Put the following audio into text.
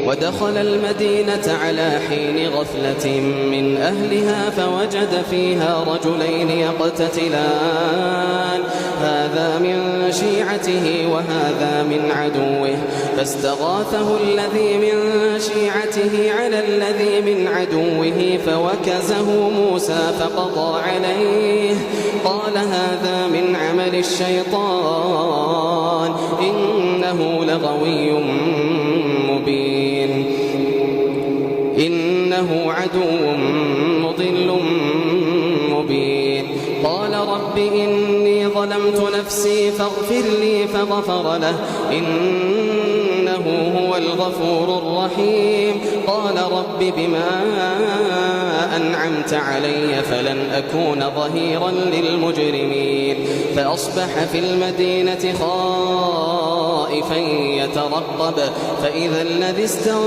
ودخل المدينة على حين غفلة من أهلها فوجد فيها رجلين يقتتلان هذا من شيعته وهذا من عدوه فاستغاثه الذي من شيعته على الذي من عدوه فوكزه موسى فقضى عليه قال هذا من عمل الشيطان إنه لغوي مبين إنه عدو مضل مبين قال رب إني ظلمت نفسي فاغفر لي فغفر له إنه هو الغفور الرحيم قال رب بما أنعمت علي فلن أكون ظهيرا للمجرمين فأصبح في المدينة خائفا يترقب فإذا الذي استنصره